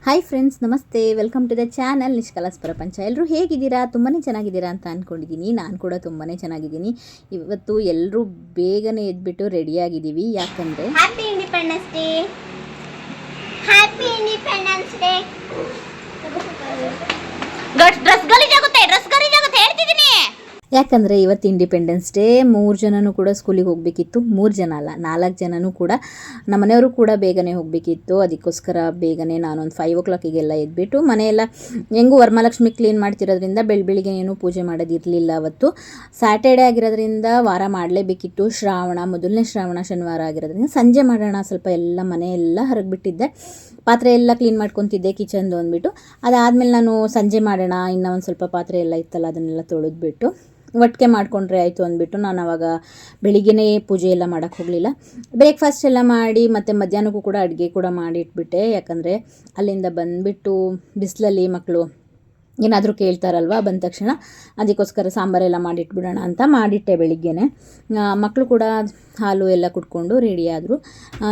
Hi friends, ನಮಸ್ತೆ. Welcome to the channel ನಿಷ್ಕಲಾಸ್ ಪ್ರಪಂಚ. ಎಲ್ಲರೂ ಹೇಗಿದ್ದೀರಾ? ತುಂಬಾ ಚೆನ್ನಾಗಿದ್ದೀರಾ ಅಂತ ಅಂದ್ಕೊಂಡಿದ್ದೀನಿ. ನಾನು ಕೂಡ ತುಂಬಾ ಚೆನ್ನಾಗಿದ್ದೀನಿ. ಇವತ್ತು ಎಲ್ಲರೂ ಬೇಗನೆ ಎದ್ಬಿಟ್ಟು ರೆಡಿಯಾಗಿದ್ದೀವಿ. ಯಾಕಂದರೆ happy independence day. Happy independence day. Dress ಗಲೀಜಾಗುತ್ತೆ ಹೇಳ್ತಿದ್ದೀನಿ. ಯಾಕಂದರೆ ಇವತ್ತು ಇಂಡಿಪೆಂಡೆನ್ಸ್ ಡೇ. 3 ಜನನೂ ಕೂಡ ಸ್ಕೂಲಿಗೆ ಹೋಗಬೇಕಿತ್ತು. 3 ಜನ ಅಲ್ಲ, 4 ಜನನೂ ಕೂಡ ನಮ್ಮ ಮನೆಯವರು ಕೂಡ ಬೇಗನೆ ಹೋಗಬೇಕಿತ್ತು. ಅದಕ್ಕೋಸ್ಕರ ಬೇಗನೆ ನಾನೊಂದು 5 o'clockಗೆಲ್ಲ ಎದ್ಬಿಟ್ಟು ಮನೆಯೆಲ್ಲ ಹೆಂಗೂ ವರಮಹಾಲಕ್ಷ್ಮಿ ಕ್ಲೀನ್ ಮಾಡ್ತಿರೋದ್ರಿಂದ ಬೆಳಿಗ್ಗೆ ಏನೂ ಪೂಜೆ ಮಾಡೋದಿರಲಿಲ್ಲ. ಅವತ್ತು ಸ್ಯಾಟರ್ಡೇ ಆಗಿರೋದ್ರಿಂದ ವಾರ ಮಾಡಲೇಬೇಕಿತ್ತು. ಮೊದಲನೇ ಶ್ರಾವಣ ಶನಿವಾರ ಆಗಿರೋದ್ರಿಂದ ಸಂಜೆ ಮಾಡೋಣ, ಸ್ವಲ್ಪ ಎಲ್ಲ ಮನೆಯೆಲ್ಲ ಹೊರಗಿಬಿಟ್ಟಿದ್ದೆ. ಪಾತ್ರೆ ಎಲ್ಲ ಕ್ಲೀನ್ ಮಾಡ್ಕೊತಿದ್ದೆ ಕಿಚನ್ದು ಅಂದ್ಬಿಟ್ಟು. ಅದಾದಮೇಲೆ ನಾನು ಸಂಜೆ ಮಾಡೋಣ, ಇನ್ನೂ ಒಂದು ಸ್ವಲ್ಪ ಪಾತ್ರೆ ಎಲ್ಲ ಇತ್ತಲ್ಲ ಅದನ್ನೆಲ್ಲ ತೊಳೆದ್ಬಿಟ್ಟು ಒಟ್ಟಿಗೆ ಮಾಡಿಕೊಂಡ್ರೆ ಆಯಿತು ಅಂದ್ಬಿಟ್ಟು ನಾನು ಆವಾಗ ಬೆಳಿಗ್ಗೆನೇ ಪೂಜೆ ಎಲ್ಲ ಮಾಡೋಕ್ಕೆ ಹೋಗಲಿಲ್ಲ. ಬ್ರೇಕ್ಫಾಸ್ಟ್ ಎಲ್ಲ ಮಾಡಿ ಮತ್ತು ಮಧ್ಯಾಹ್ನಕ್ಕೂ ಕೂಡ ಅಡುಗೆ ಕೂಡ ಮಾಡಿಟ್ಬಿಟ್ಟೆ. ಯಾಕಂದರೆ ಅಲ್ಲಿಂದ ಬಂದುಬಿಟ್ಟು ಬಿಸಿಲಲ್ಲಿ ಮಕ್ಕಳು ಏನಾದರೂ ಕೇಳ್ತಾರಲ್ವ ಬಂದ ತಕ್ಷಣ, ಅದಕ್ಕೋಸ್ಕರ ಸಾಂಬಾರೆಲ್ಲ ಮಾಡಿಟ್ಬಿಡೋಣ ಅಂತ ಮಾಡಿಟ್ಟೆ ಬೆಳಿಗ್ಗೆನೆ. ಮಕ್ಕಳು ಕೂಡ ಹಾಲು ಎಲ್ಲ ಕುಡ್ಕೊಂಡು ರೆಡಿ ಆದರು.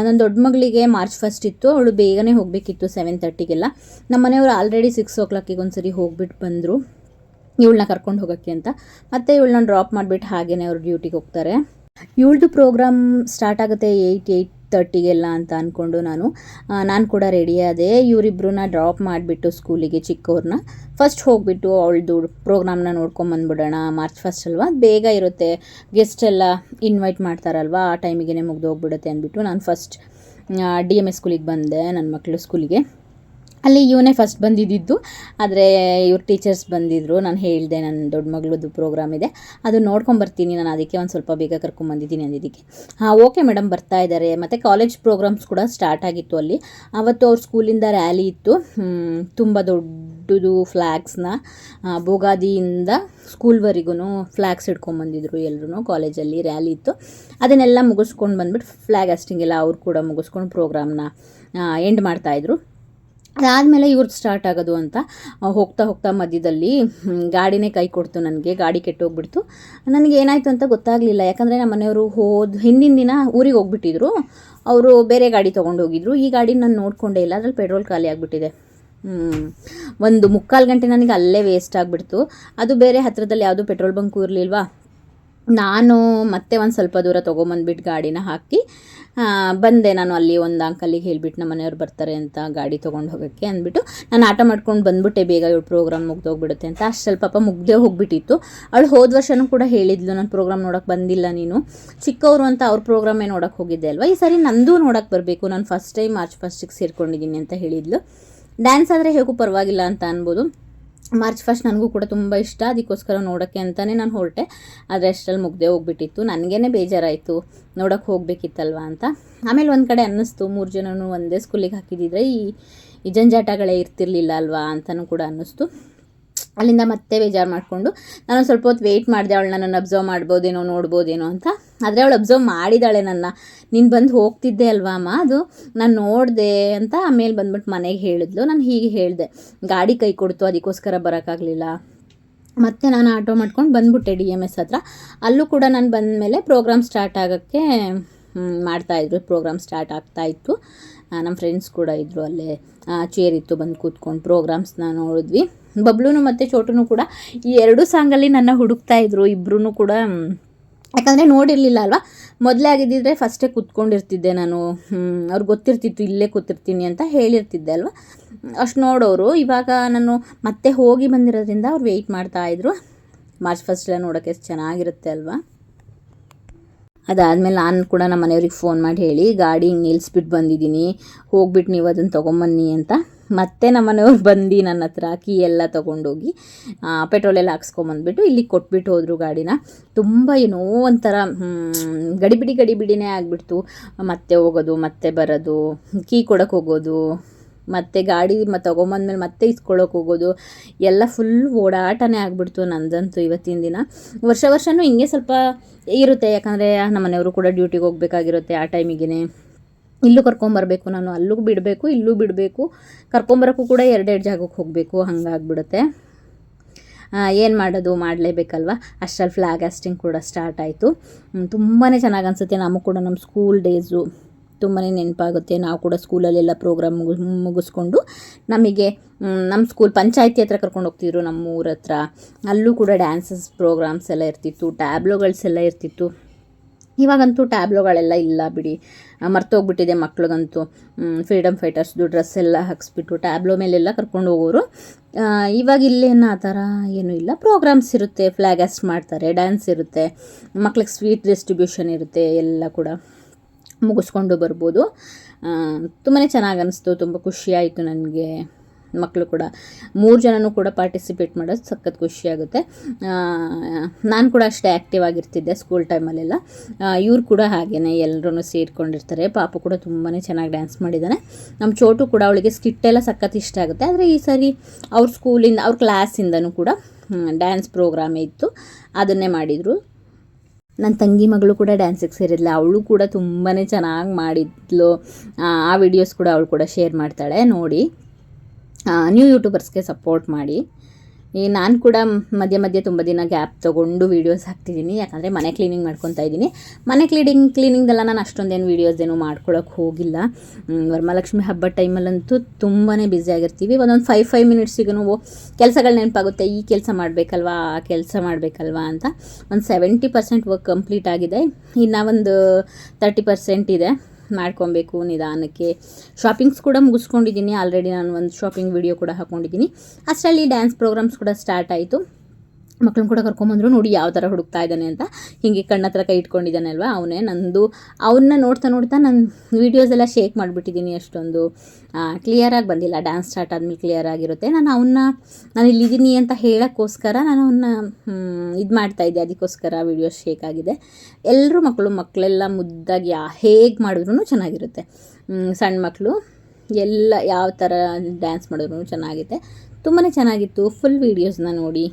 ನನ್ನ ದೊಡ್ಡ ಮಗಳಿಗೆ ಮಾರ್ಚ್ 1 ಇತ್ತು, ಅವಳು ಬೇಗನೆ ಹೋಗಬೇಕಿತ್ತು 7:30ಗೆಲ್ಲ. ನಮ್ಮ ಮನೆಯವರು ಆಲ್ರೆಡಿ 6 o'clockಗೆ ಒಂದ್ಸರಿ ಹೋಗ್ಬಿಟ್ಟು ಬಂದರು ಇವಳನ್ನ ಕರ್ಕೊಂಡು ಹೋಗೋಕ್ಕೆ ಅಂತ. ಮತ್ತು ಇವಳನ್ನ ಡ್ರಾಪ್ ಮಾಡಿಬಿಟ್ಟು ಹಾಗೆಯೇ ಅವ್ರು ಡ್ಯೂಟಿಗೆ ಹೋಗ್ತಾರೆ. ಇವಳದು ಪ್ರೋಗ್ರಾಮ್ ಸ್ಟಾರ್ಟ್ ಆಗುತ್ತೆ 8:30ಗೆಲ್ಲ ಅಂತ ಅಂದ್ಕೊಂಡು ನಾನು ಕೂಡ ರೆಡಿ ಆದೆ. ಇವರಿಬ್ಬರನ್ನ ಡ್ರಾಪ್ ಮಾಡಿಬಿಟ್ಟು ಸ್ಕೂಲಿಗೆ ಚಿಕ್ಕವ್ರನ್ನ ಫಸ್ಟ್ ಹೋಗಿಬಿಟ್ಟು ಅವಳದು ಪ್ರೋಗ್ರಾಮ್ನ ನೋಡ್ಕೊಂಬಂದ್ಬಿಡೋಣ. ಮಾರ್ಚ್ 1 ಅಲ್ವಾ, ಬೇಗ ಇರುತ್ತೆ, ಗೆಸ್ಟ್ ಎಲ್ಲ ಇನ್ವೈಟ್ ಮಾಡ್ತಾರಲ್ವ, ಆ ಟೈಮಿಗೆ ಮುಗ್ದು ಹೋಗ್ಬಿಡುತ್ತೆ ಅಂದ್ಬಿಟ್ಟು ನಾನು ಫಸ್ಟ್ DMS ಸ್ಕೂಲಿಗೆ ಬಂದೆ, ನನ್ನ ಮಕ್ಕಳು ಸ್ಕೂಲಿಗೆ. ಅಲ್ಲಿ ಇವನೇ ಫಸ್ಟ್ ಬಂದಿದ್ದು, ಆದರೆ ಇವ್ರ ಟೀಚರ್ಸ್ ಬಂದಿದ್ದರು. ನಾನು ಹೇಳಿದೆ ನನ್ನ ದೊಡ್ಡ ಮಗಳದ್ದು ಪ್ರೋಗ್ರಾಮ್ ಇದೆ, ಅದು ನೋಡ್ಕೊಂಬರ್ತೀನಿ ನಾನು, ಅದಕ್ಕೆ ಒಂದು ಸ್ವಲ್ಪ ಬೇಗ ಕರ್ಕೊಂಬಂದಿದ್ದೀನಿ ಅಂದಿದ್ದಕ್ಕೆ ಓಕೆ ಮೇಡಮ್ ಬರ್ತಾ ಇದ್ದಾರೆ. ಮತ್ತು ಕಾಲೇಜ್ ಪ್ರೋಗ್ರಾಮ್ಸ್ ಕೂಡ ಸ್ಟಾರ್ಟ್ ಆಗಿತ್ತು ಅಲ್ಲಿ. ಆವತ್ತು ಅವ್ರ ಸ್ಕೂಲಿಂದ ರ್ಯಾಲಿ ಇತ್ತು, ತುಂಬ ದೊಡ್ಡದು ಫ್ಲ್ಯಾಗ್ಸ್ನ ಬೋಗಾದಿಯಿಂದ ಸ್ಕೂಲ್ವರೆಗೂ ಫ್ಲ್ಯಾಗ್ಸ್ ಹಿಡ್ಕೊಂಬಂದಿದ್ರು. ಎಲ್ಲರೂ ಕಾಲೇಜಲ್ಲಿ ರ್ಯಾಲಿ ಇತ್ತು, ಅದನ್ನೆಲ್ಲ ಮುಗಿಸ್ಕೊಂಡು ಬಂದ್ಬಿಟ್ಟು ಫ್ಲ್ಯಾಗ್ ಹಾಸ್ಟಿಂಗ್ ಎಲ್ಲ ಅವ್ರು ಕೂಡ ಮುಗಿಸ್ಕೊಂಡು ಪ್ರೋಗ್ರಾಮ್ನ ಎಂಡ್ ಮಾಡ್ತಾಯಿದ್ರು. ಅದಾದಮೇಲೆ ಇವ್ರದ್ದು ಸ್ಟಾರ್ಟ್ ಆಗೋದು ಅಂತ ಹೋಗ್ತಾ ಮಧ್ಯದಲ್ಲಿ ಗಾಡಿನೇ ಕೈ ಕೊಡ್ತು ನನಗೆ. ಗಾಡಿ ಕೆಟ್ಟೋಗ್ಬಿಡ್ತು. ನನಗೆ ಏನಾಯಿತು ಅಂತ ಗೊತ್ತಾಗಲಿಲ್ಲ. ಯಾಕಂದರೆ ನಮ್ಮ ಮನೆಯವರು ಹಿಂದಿನ ದಿನ ಊರಿಗೆ ಹೋಗ್ಬಿಟ್ಟಿದ್ರು, ಅವರು ಬೇರೆ ಗಾಡಿ ತೊಗೊಂಡು ಹೋಗಿದ್ರು. ಈ ಗಾಡಿ ನಾನು ನೋಡಿಕೊಂಡೇ ಇಲ್ಲ, ಅದ್ರಲ್ಲಿ ಪೆಟ್ರೋಲ್ ಖಾಲಿ ಆಗಿಬಿಟ್ಟಿದೆ. 1.25 ಗಂಟೆ ನನಗೆ ಅಲ್ಲೇ ವೇಸ್ಟ್ ಆಗಿಬಿಡ್ತು. ಅದು ಬೇರೆ ಹತ್ತಿರದಲ್ಲಿ ಯಾವುದೂ ಪೆಟ್ರೋಲ್ ಬಂಕು ಇರಲಿಲ್ವಾ. ನಾನು ಮತ್ತೆ ಒಂದು ಸ್ವಲ್ಪ ದೂರ ತೊಗೊಂಬಂದ್ಬಿಟ್ಟು ಗಾಡಿನ ಹಾಕಿ ಬಂದೆ. ನಾನು ಅಲ್ಲಿ ಒಂದು ಅಂಕಲಿಗೆ ಹೇಳಿಬಿಟ್ಟು ನಮ್ಮ ಮನೆಯವ್ರು ಬರ್ತಾರೆ ಅಂತ ಗಾಡಿ ತೊಗೊಂಡು ಹೋಗೋಕ್ಕೆ ಅಂದ್ಬಿಟ್ಟು ನಾನು ಆಟೋ ಮಾಡ್ಕೊಂಡು ಬಂದ್ಬಿಟ್ಟೆ, ಬೇಗ ಇವಳು ಪ್ರೋಗ್ರಾಮ್ ಮುಗ್ದೋಗ್ಬಿಡುತ್ತೆ ಅಂತ. ಅಷ್ಟು ಸ್ವಲ್ಪ ಮುಗ್ದೇ ಹೋಗಿಬಿಟ್ಟಿತ್ತು. ಅವಳು ಹೋದ ವರ್ಷವೂ ಕೂಡ ಹೇಳಿದ್ಲು, ನಾನು ಪ್ರೋಗ್ರಾಮ್ ನೋಡೋಕ್ಕೆ ಬಂದಿಲ್ಲ, ನೀನು ಚಿಕ್ಕವರು ಅಂತ ಅವ್ರ ಪ್ರೋಗ್ರಾಮೇ ನೋಡೋಕ್ಕೆ ಹೋಗಿದ್ದೆ ಅಲ್ವಾ, ಈ ಸರಿ ನಂದು ನೋಡೋಕ್ಕೆ ಬರಬೇಕು, ನಾನು ಫಸ್ಟ್ ಟೈಮ್ ಮಾರ್ಚ್ 1ಗೆ ಸೇರ್ಕೊಂಡಿದ್ದೀನಿ ಅಂತ ಹೇಳಿದ್ಲು. ಡ್ಯಾನ್ಸ್ ಆದರೆ ಹೇಗೂ ಪರವಾಗಿಲ್ಲ ಅಂತ ಅನ್ಬೋದು. ಮಾರ್ಚ್ 1 ನನಗೂ ಕೂಡ ತುಂಬ ಇಷ್ಟ, ಅದಕ್ಕೋಸ್ಕರ ನೋಡೋಕ್ಕೆ ಅಂತಲೇ ನಾನು ಹೊರಟೆ. ಆದರೆ ಅಷ್ಟರಲ್ಲಿ ಮುಗ್ದೇ ಹೋಗ್ಬಿಟ್ಟಿತ್ತು. ನನಗೇ ಬೇಜಾರಾಯಿತು, ನೋಡೋಕ್ಕೆ ಹೋಗಬೇಕಿತ್ತಲ್ವ ಅಂತ. ಆಮೇಲೆ ಒಂದು ಕಡೆ ಅನ್ನಿಸ್ತು, 3 ಜನನೂ ಒಂದೇ ಸ್ಕೂಲಿಗೆ ಹಾಕಿದ್ದಿದ್ರೆ ಈ ಜಂಜಾಟಗಳೇ ಇರ್ತಿರ್ಲಿಲ್ಲ ಅಲ್ವಾ ಅಂತಲೂ ಕೂಡ ಅನ್ನಿಸ್ತು. ಅಲ್ಲಿಂದ ಮತ್ತೆ ಬೇಜಾರು ಮಾಡಿಕೊಂಡು ನಾನು ಸ್ವಲ್ಪ ಹೊತ್ತು ವೆಯ್ಟ್ ಮಾಡಿದೆ, ಅವಳು ನನ್ನ ಅಬ್ಸರ್ವ್ ಮಾಡ್ಬೋದೇನೋ ನೋಡ್ಬೋದೇನೋ ಅಂತ. ಆದರೆ ಅವಳು ಅಬ್ಸರ್ವ್ ಮಾಡಿದ್ದಾಳೆ ನನ್ನ. ನೀನು ಬಂದು ಹೋಗ್ತಿದ್ದೆ ಅಲ್ವಾ ಅಮ್ಮ, ಅದು ನಾನು ನೋಡಿದೆ ಅಂತ. ಆಮೇಲೆ ಬಂದ್ಬಿಟ್ಟು ಮನೆಗೆ ಹೇಳಿದ್ಲು. ನಾನು ಹೀಗೆ ಹೇಳಿದೆ, ಗಾಡಿ ಕೈ ಕೊಡ್ತು ಅದಕ್ಕೋಸ್ಕರ ಬರೋಕ್ಕಾಗಲಿಲ್ಲ. ಮತ್ತು ನಾನು ಆಟೋ ಮಾಡ್ಕೊಂಡು ಬಂದ್ಬಿಟ್ಟೆ DMS ಹತ್ರ. ಅಲ್ಲೂ ಕೂಡ ನಾನು ಬಂದಮೇಲೆ ಪ್ರೋಗ್ರಾಮ್ ಸ್ಟಾರ್ಟ್ ಆಗೋಕ್ಕೆ ಮಾಡ್ತಾಯಿದ್ರು. ಪ್ರೋಗ್ರಾಮ್ ಸ್ಟಾರ್ಟ್ ಆಗ್ತಾಯಿತ್ತು. ನಮ್ಮ ಫ್ರೆಂಡ್ಸ್ ಕೂಡ ಇದ್ದರು, ಅಲ್ಲೇ ಚೇರ್ ಇತ್ತು, ಬಂದು ಕೂತ್ಕೊಂಡು ಪ್ರೋಗ್ರಾಮ್ಸ್ನ ನೋಡಿದ್ವಿ. ಬಬ್ಲೂ ಮತ್ತು ಚೋಟೂ ಕೂಡ ಈ 2 ಸಾಂಗಲ್ಲಿ ನನ್ನ ಹುಡುಕ್ತಾಯಿದ್ರು, ಇಬ್ಬರೂ ಕೂಡ. ಯಾಕಂದರೆ ನೋಡಿರಲಿಲ್ಲ ಅಲ್ವಾ, ಮೊದಲೇ ಆಗಿದ್ದಿದ್ರೆ ಫಸ್ಟೇ ಕೂತ್ಕೊಂಡಿರ್ತಿದ್ದೆ ನಾನು. ಅವ್ರಿಗೆ ಗೊತ್ತಿರ್ತಿತ್ತು ಇಲ್ಲೇ ಕೂತಿರ್ತೀನಿ ಅಂತ ಹೇಳಿರ್ತಿದ್ದೆ ಅಲ್ವಾ, ಅಷ್ಟು ನೋಡೋರು. ಇವಾಗ ನಾನು ಮತ್ತೆ ಹೋಗಿ ಬಂದಿರೋದ್ರಿಂದ ಅವ್ರು ವೆಯ್ಟ್ ಮಾಡ್ತಾಯಿದ್ರು. ಮಾರ್ಚ್ 1 ಎಲ್ಲ ನೋಡೋಕ್ಕೆ ಎಷ್ಟು ಚೆನ್ನಾಗಿರುತ್ತೆ ಅಲ್ವಾ. ಅದಾದಮೇಲೆ ನಾನು ಕೂಡ ನಮ್ಮ ಮನೆಯವ್ರಿಗೆ ಫೋನ್ ಮಾಡಿ ಹೇಳಿ ಗಾಡಿ ನಿಲ್ಲಿಸ್ಬಿಟ್ಟು ಬಂದಿದ್ದೀನಿ, ಹೋಗ್ಬಿಟ್ಟು ನೀವು ಅದನ್ನು ತೊಗೊಂಬನ್ನಿ ಅಂತ. ಮತ್ತೆ ನಮ್ಮ ಮನೆಯವ್ರು ಬಂದು ನನ್ನ ಹತ್ರ ಕೀ ಎಲ್ಲ ತೊಗೊಂಡೋಗಿ ಪೆಟ್ರೋಲೆಲ್ಲ ಹಾಕ್ಸ್ಕೊಂಬಂದ್ಬಿಟ್ಟು ಇಲ್ಲಿಗೆ ಕೊಟ್ಬಿಟ್ಟು ಹೋದರು ಗಾಡಿನ. ತುಂಬ ಏನೋ ಒಂಥರ ಗಡಿಬಿಡಿನೇ ಆಗಿಬಿಡ್ತು. ಮತ್ತೆ ಹೋಗೋದು, ಮತ್ತೆ ಬರೋದು, ಕೀ ಕೊಡೋಕ್ಕೆ ಹೋಗೋದು, ಮತ್ತು ಗಾಡಿ ತೊಗೊಂಬಂದ್ಮೇಲೆ ಮತ್ತೆ ಇಸ್ಕೊಳ್ಳೋಕೆ ಹೋಗೋದು, ಎಲ್ಲ ಫುಲ್ ಓಡಾಟನೇ ಆಗಿಬಿಡ್ತು ನಂದಂತೂ ಇವತ್ತಿನ ದಿನ. ವರ್ಷವೂ ಹಿಂಗೆ ಸ್ವಲ್ಪ ಇರುತ್ತೆ, ಯಾಕಂದರೆ ನಮ್ಮ ಮನೆಯವರು ಕೂಡ ಡ್ಯೂಟಿಗೆ ಹೋಗಬೇಕಾಗಿರುತ್ತೆ ಆ ಟೈಮಿಗೆ. ಇಲ್ಲೂ ಕರ್ಕೊಂಬರ್ಬೇಕು ನಾನು, ಅಲ್ಲೂ ಬಿಡಬೇಕು, ಇಲ್ಲೂ ಬಿಡಬೇಕು, ಕರ್ಕೊಂಬರೋಕ್ಕೂ ಕೂಡ 2 ಜಾಗಕ್ಕೆ ಹೋಗಬೇಕು, ಹಂಗಾಗ್ಬಿಡುತ್ತೆ. ಏನು ಮಾಡೋದು, ಮಾಡಲೇಬೇಕಲ್ವ. ಅಷ್ಟರಲ್ಲಿ ಫ್ಲ್ಯಾಗ್ ಹಾಸ್ಟಿಂಗ್ ಕೂಡ ಸ್ಟಾರ್ಟ್ ಆಯಿತು. ತುಂಬಾ ಚೆನ್ನಾಗಿ ಅನಿಸುತ್ತೆ. ನಮಗೂ ಕೂಡ ನಮ್ಮ ಸ್ಕೂಲ್ ಡೇಸು ತುಂಬಾ ನೆನಪಾಗುತ್ತೆ. ನಾವು ಕೂಡ ಸ್ಕೂಲಲ್ಲೆಲ್ಲ ಪ್ರೋಗ್ರಾಮ್ ಮುಗಿಸ್ಕೊಂಡು ನಮಗೆ ನಮ್ಮ ಸ್ಕೂಲ್ ಪಂಚಾಯತಿ ಹತ್ರ ಕರ್ಕೊಂಡು ಹೋಗ್ತಿದ್ರು, ನಮ್ಮ ಊರ ಹತ್ರ. ಅಲ್ಲೂ ಕೂಡ ಡ್ಯಾನ್ಸಸ್ ಪ್ರೋಗ್ರಾಮ್ಸ್ ಎಲ್ಲ ಇರ್ತಿತ್ತು, ಟ್ಯಾಬ್ಲೋಗಳ್ಸ್ ಎಲ್ಲ ಇರ್ತಿತ್ತು. ಇವಾಗಂತೂ ಟ್ಯಾಬ್ಲೋಗಳೆಲ್ಲ ಇಲ್ಲ ಬಿಡಿ, ಮರ್ತೋಗ್ಬಿಟ್ಟಿದೆ ಮಕ್ಳಿಗಂತೂ. ಫ್ರೀಡಮ್ ಫೈಟರ್ಸ್ದು ಡ್ರೆಸ್ ಎಲ್ಲ ಹಾಕ್ಸ್ಬಿಟ್ಟು ಟ್ಯಾಬ್ಲೋ ಮೇಲೆಲ್ಲ ಕರ್ಕೊಂಡು ಹೋಗೋರು. ಇವಾಗ ಇಲ್ಲೇನು ಆ ಥರ ಏನೂ ಇಲ್ಲ. ಪ್ರೋಗ್ರಾಮ್ಸ್ ಇರುತ್ತೆ, ಫ್ಲ್ಯಾಗ್ ಹಾಸ್ಟ್ ಮಾಡ್ತಾರೆ, ಡ್ಯಾನ್ಸ್ ಇರುತ್ತೆ, ಮಕ್ಳಿಗೆ ಸ್ವೀಟ್ ಡಿಸ್ಟ್ರಿಬ್ಯೂಷನ್ ಇರುತ್ತೆ, ಎಲ್ಲ ಕೂಡ ಮುಗಿಸ್ಕೊಂಡು ಬರ್ಬೋದು. ತುಂಬಾ ಚೆನ್ನಾಗಿ ಅನ್ನಿಸ್ತು, ತುಂಬ ಖುಷಿಯಾಯಿತು ನನಗೆ. ಮಕ್ಕಳು ಕೂಡ 3 ಜನನೂ ಕೂಡ ಪಾರ್ಟಿಸಿಪೇಟ್ ಮಾಡೋದು ಸಖತ್ ಖುಷಿಯಾಗುತ್ತೆ. ನಾನು ಕೂಡ ಅಷ್ಟೇ ಆ್ಯಕ್ಟಿವ್ ಆಗಿರ್ತಿದ್ದೆ ಸ್ಕೂಲ್ ಟೈಮಲ್ಲೆಲ್ಲ. ಇವ್ರು ಕೂಡ ಹಾಗೇ ಎಲ್ಲರೂ ಸೇರಿಕೊಂಡಿರ್ತಾರೆ. ಪಾಪು ಕೂಡ ತುಂಬಾ ಚೆನ್ನಾಗಿ ಡ್ಯಾನ್ಸ್ ಮಾಡಿದ್ದಾನೆ. ನಮ್ಮ ಚೋಟು ಕೂಡ, ಅವಳಿಗೆ ಸ್ಕಿಟ್ಟೆಲ್ಲ ಸಖತ್ ಇಷ್ಟ ಆಗುತ್ತೆ. ಆದರೆ ಈ ಸಾರಿ ಅವ್ರ ಸ್ಕೂಲಿಂದ, ಅವ್ರ ಕ್ಲಾಸಿಂದನೂ ಕೂಡ ಡ್ಯಾನ್ಸ್ ಪ್ರೋಗ್ರಾಮೇ ಇತ್ತು, ಅದನ್ನೇ ಮಾಡಿದರು. ನನ್ನ ತಂಗಿ ಮಗಳು ಕೂಡ ಡ್ಯಾನ್ಸಿಗೆ ಸೇರಿದ್ಲು, ಅವಳು ಕೂಡ ತುಂಬಾ ಚೆನ್ನಾಗಿ ಮಾಡಿದ್ಲು. ಆ ವಿಡಿಯೋಸ್ ಕೂಡ ಅವಳು ಕೂಡ ಶೇರ್ ಮಾಡ್ತಾಳೆ, ನೋಡಿ. ನ್ಯೂ ಯೂಟ್ಯೂಬರ್ಸ್ಗೆ ಸಪೋರ್ಟ್ ಮಾಡಿ. ನಾನು ಕೂಡ ಮಧ್ಯೆ ಮಧ್ಯೆ ತುಂಬ ದಿನ ಗ್ಯಾಪ್ ತೊಗೊಂಡು ವೀಡಿಯೋಸ್ ಹಾಕ್ತಿದ್ದೀನಿ, ಯಾಕಂದರೆ ಮನೆ ಕ್ಲೀನಿಂಗ್ ಮಾಡ್ಕೊತಾ ಇದ್ದೀನಿ. ಮನೆ ಕ್ಲೀನಿಂಗ್ದೆಲ್ಲ ನಾನು ಅಷ್ಟೊಂದೇನು ವೀಡಿಯೋಸ್ ಏನು ಮಾಡ್ಕೊಳಕ್ಕೆ ಹೋಗಿಲ್ಲ. ವರಮಹಾಲಕ್ಷ್ಮಿ ಹಬ್ಬದ ಟೈಮಲ್ಲಂತೂ ತುಂಬಾ ಬ್ಯುಸಿಯಾಗಿರ್ತೀವಿ. ಒಂದೊಂದು 5 ಮಿನಿಟ್ಸಿಗೂ ಕೆಲಸಗಳು ನೆನಪಾಗುತ್ತೆ, ಈ ಕೆಲಸ ಮಾಡಬೇಕಲ್ವಾ, ಆ ಕೆಲಸ ಮಾಡಬೇಕಲ್ವಾ ಅಂತ. ಒಂದು 70% ವರ್ಕ್ ಕಂಪ್ಲೀಟ್ ಆಗಿದೆ, ಇನ್ನು ಒಂದು 30% ಇದೆ, ಮಾಡ್ಕೊಬೇಕು ನಿಧಾನಕ್ಕೆ. ಶಾಪಿಂಗ್ಸ್ ಕೂಡ ಮುಗಿಸ್ಕೊಂಡಿದ್ದೀನಿ ಆಲ್ರೆಡಿ. ನಾನು ಒಂದು ಶಾಪಿಂಗ್ ವಿಡಿಯೋ ಕೂಡ ಹಾಕ್ಕೊಂಡಿದ್ದೀನಿ. ಅಷ್ಟರಲ್ಲಿ ಡ್ಯಾನ್ಸ್ ಪ್ರೋಗ್ರಾಮ್ಸ್ ಕೂಡ ಸ್ಟಾರ್ಟ್ ಆಯಿತು. ಮಕ್ಕಳನ್ನ ಕೂಡ ಕರ್ಕೊಂಬಂದರು. ನೋಡಿ ಯಾವ ಥರ ಹುಡುಕ್ತಾ ಇದ್ದಾನೆ ಅಂತ, ಹೀಗೆ ಕಣ್ಣತ್ರ ಕೈ ಇಟ್ಕೊಂಡಿದ್ದಾನೆ ಅಲ್ವಾ, ಅವನೇ. ಅವನ್ನ ನೋಡ್ತಾ ನಾನು ವೀಡಿಯೋಸ್ ಎಲ್ಲ ಶೇಕ್ ಮಾಡಿಬಿಟ್ಟಿದ್ದೀನಿ, ಅಷ್ಟೊಂದು ಕ್ಲಿಯರಾಗಿ ಬಂದಿಲ್ಲ. ಡ್ಯಾನ್ಸ್ ಸ್ಟಾರ್ಟ್ ಆದಮೇಲೆ ಕ್ಲಿಯರ್ ಆಗಿರುತ್ತೆ. ನಾನು ಇಲ್ಲಿದ್ದೀನಿ ಅಂತ ಹೇಳೋಕ್ಕೋಸ್ಕರ ನಾನು ಅವನ್ನ ಇದು ಮಾಡ್ತಾಯಿದ್ದೆ, ಅದಕ್ಕೋಸ್ಕರ ವೀಡಿಯೋಸ್ ಶೇಕ್ ಆಗಿದೆ. ಎಲ್ಲರೂ ಮಕ್ಕಳೆಲ್ಲ ಮುದ್ದಾಗಿ ಹೇಗೆ ಮಾಡಿದ್ರೂ ಚೆನ್ನಾಗಿರುತ್ತೆ. ಸಣ್ಣ ಮಕ್ಕಳು ಎಲ್ಲ ಯಾವ ಥರ ಡ್ಯಾನ್ಸ್ ಮಾಡಿದ್ರು ಚೆನ್ನಾಗಿದೆ, ತುಂಬಾ ಚೆನ್ನಾಗಿತ್ತು. ಫುಲ್ ವೀಡಿಯೋಸ್ನ ನೋಡಿ.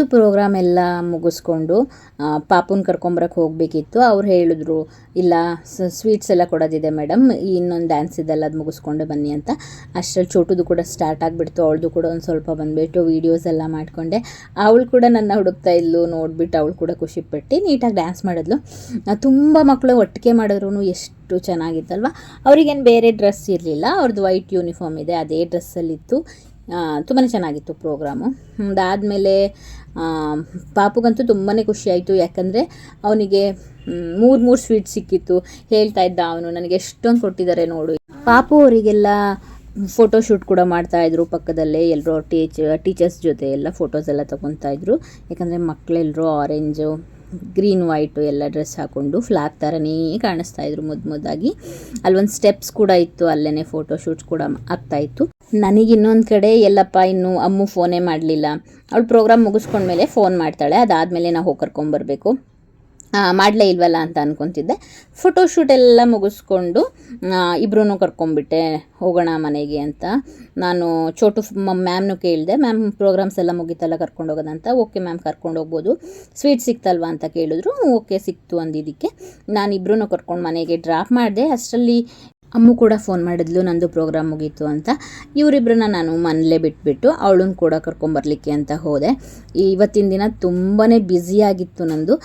ನಮ್ಮದು ಪ್ರೋಗ್ರಾಮ್ ಎಲ್ಲ ಮುಗಿಸ್ಕೊಂಡು ಪಾಪುನ ಕರ್ಕೊಂಬರಕ್ಕೆ ಹೋಗಬೇಕಿತ್ತು. ಅವ್ರು ಹೇಳಿದ್ರು ಇಲ್ಲ ಸ್ವೀಟ್ಸ್ ಎಲ್ಲ ಕೊಡೋದಿದೆ ಮೇಡಮ್, ಇನ್ನೊಂದು ಡ್ಯಾನ್ಸ್ ಇದೆಲ್ಲ ಅದು ಮುಗಿಸ್ಕೊಂಡೆ ಬನ್ನಿ ಅಂತ. ಅಷ್ಟರಲ್ಲಿ ಚೋಟುದು ಕೂಡ ಸ್ಟಾರ್ಟ್ ಆಗಿಬಿಡ್ತು. ಅವಳದು ಕೂಡ ಒಂದು ಸ್ವಲ್ಪ ಬಂದುಬಿಟ್ಟು ವೀಡಿಯೋಸ್ ಎಲ್ಲ ಮಾಡಿಕೊಂಡೆ. ಅವಳು ಕೂಡ ನನ್ನ ಹುಡುಕ್ತಾ ಇದ್ಲು. ನೋಡಿಬಿಟ್ಟು ಅವಳು ಕೂಡ ಖುಷಿಪಟ್ಟು ನೀಟಾಗಿ ಡ್ಯಾನ್ಸ್ ಮಾಡಿದ್ಲು. ತುಂಬ ಮಕ್ಕಳು ಒಟ್ಟಿಗೆ ಮಾಡಿದ್ರು ಎಷ್ಟು ಚೆನ್ನಾಗಿತ್ತಲ್ವ. ಅವರಿಗೇನು ಬೇರೆ ಡ್ರೆಸ್ ಇರಲಿಲ್ಲ, ಅವ್ರದ್ದು ವೈಟ್ ಯೂನಿಫಾರ್ಮ್ ಇದೆ, ಅದೇ ಡ್ರೆಸ್ಸಲ್ಲಿತ್ತು. ತುಂಬಾ ಚೆನ್ನಾಗಿತ್ತು ಪ್ರೋಗ್ರಾಮು. ಅದಾದಮೇಲೆ ಪಾಪುಗಂತೂ ತುಂಬಾ ಖುಷಿಯಾಯಿತು. ಯಾಕಂದರೆ ಅವನಿಗೆ ಮೂರು ಸ್ವೀಟ್ ಸಿಕ್ಕಿತ್ತು. ಹೇಳ್ತಾ ಇದ್ದ ಅವನು, ನನಗೆ ಎಷ್ಟೊಂದು ಕೊಟ್ಟಿದ್ದಾರೆ ನೋಡು. ಪಾಪು ಅವರಿಗೆಲ್ಲ ಫೋಟೋಶೂಟ್ ಕೂಡ ಮಾಡ್ತಾಯಿದ್ರು ಪಕ್ಕದಲ್ಲೇ. ಎಲ್ಲರೂ ಟೀಚರ್ಸ್ ಜೊತೆ ಎಲ್ಲ ಫೋಟೋಸ್ ಎಲ್ಲ ತೊಗೊತಾಯಿದ್ರು. ಯಾಕಂದರೆ ಮಕ್ಕಳೆಲ್ಲರೂ ಆರೆಂಜು ಗ್ರೀನ್ ವೈಟು ಎಲ್ಲ ಡ್ರೆಸ್ ಹಾಕ್ಕೊಂಡು ಫ್ಲಾಗ್ ಥರನೇ ಕಾಣಿಸ್ತಾಯಿದ್ರು ಮುದ್ದಾಗಿ. ಅಲ್ಲೊಂದು ಸ್ಟೆಪ್ಸ್ ಕೂಡ ಇತ್ತು, ಅಲ್ಲೇ ಫೋಟೋಶೂಟ್ಸ್ ಕೂಡ ಆಗ್ತಾಯಿತ್ತು. ನನಗೆ ಇನ್ನೊಂದು ಕಡೆ ಎಲ್ಲಪ್ಪ ಇನ್ನೂ ಅಮ್ಮು ಫೋನೇ ಮಾಡಲಿಲ್ಲ. ಅವಳು ಪ್ರೋಗ್ರಾಮ್ ಮುಗಿಸ್ಕೊಂಡ್ಮೇಲೆ ಫೋನ್ ಮಾಡ್ತಾಳೆ, ಅದಾದಮೇಲೆ ನಾವು ಹೋಗಿ ಕರ್ಕೊಂಬರ್ಬೇಕು. ಮಾಡಲೇ ಇಲ್ವಲ್ಲ ಅಂತ ಅಂದ್ಕೊತಿದ್ದೆ. ಫೋಟೋಶೂಟ್ ಎಲ್ಲ ಮುಗಿಸ್ಕೊಂಡು ಇಬ್ಬರೂ ಕರ್ಕೊಂಬಿಟ್ಟೆ ಹೋಗೋಣ ಮನೆಗೆ ಅಂತ. ನಾನು ಚೋಟು ಮ್ಯಾಮ್ನು ಕೇಳಿದೆ, ಮ್ಯಾಮ್ ಪ್ರೋಗ್ರಾಮ್ಸ್ ಎಲ್ಲ ಮುಗಿತಲ್ಲ ಕರ್ಕೊಂಡು ಹೋಗೋದಂತ. ಓಕೆ ಮ್ಯಾಮ್ ಕರ್ಕೊಂಡು ಹೋಗ್ಬೋದು, ಸ್ವೀಟ್ ಸಿಕ್ತಲ್ವಾ ಅಂತ ಕೇಳಿದ್ರು. ಓಕೆ ಸಿಕ್ತು ಅಂದಿದ್ದಕ್ಕೆ ನಾನು ಇಬ್ಬರೂ ಕರ್ಕೊಂಡು ಮನೆಗೆ ಡ್ರಾಪ್ ಮಾಡಿದೆ. ಅಷ್ಟರಲ್ಲಿ ಅಮ್ಮು ಕೂಡ ಫೋನ್ ಮಾಡಿದ್ಲು ನಂದು ಪ್ರೋಗ್ರಾಮ್ ಮುಗೀತು ಅಂತ. ಇವರಿಬ್ಬರನ್ನ ನಾನು ಮನೇಲೇ ಬಿಟ್ಬಿಟ್ಟು ಅವಳನ್ನ ಕೂಡ ಕರ್ಕೊಂಬರ್ಲಿಕ್ಕೆ ಅಂತ ಹೋದೆ. ಇವತ್ತಿನ ದಿನ ತುಂಬಾ ಬ್ಯುಸಿಯಾಗಿತ್ತು ನಂದು.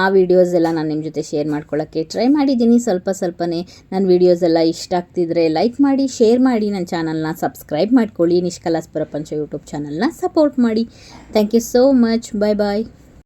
ಆ ವೀಡಿಯೋಸ್ ಎಲ್ಲ ನಾನು ನಿಮ್ಮ ಜೊತೆ ಶೇರ್ ಮಾಡ್ಕೊಳ್ಳೋಕ್ಕೆ ಟ್ರೈ ಮಾಡಿದ್ದೀನಿ. ಸ್ವಲ್ಪನೇ ನನ್ನ ವೀಡಿಯೋಸ್ ಎಲ್ಲ ಇಷ್ಟ ಆಗ್ತಿದ್ರೆ ಲೈಕ್ ಮಾಡಿ, ಶೇರ್ ಮಾಡಿ, ನನ್ನ ಚಾನಲ್ನ ಸಬ್ಸ್ಕ್ರೈಬ್ ಮಾಡ್ಕೊಳ್ಳಿ. ನಿಷ್ಕಲಾಸ್ ಪ್ರಪಂಚ ಯೂಟ್ಯೂಬ್ ಚಾನಲ್ನ ಸಪೋರ್ಟ್ ಮಾಡಿ. Thank you so much. Bye bye.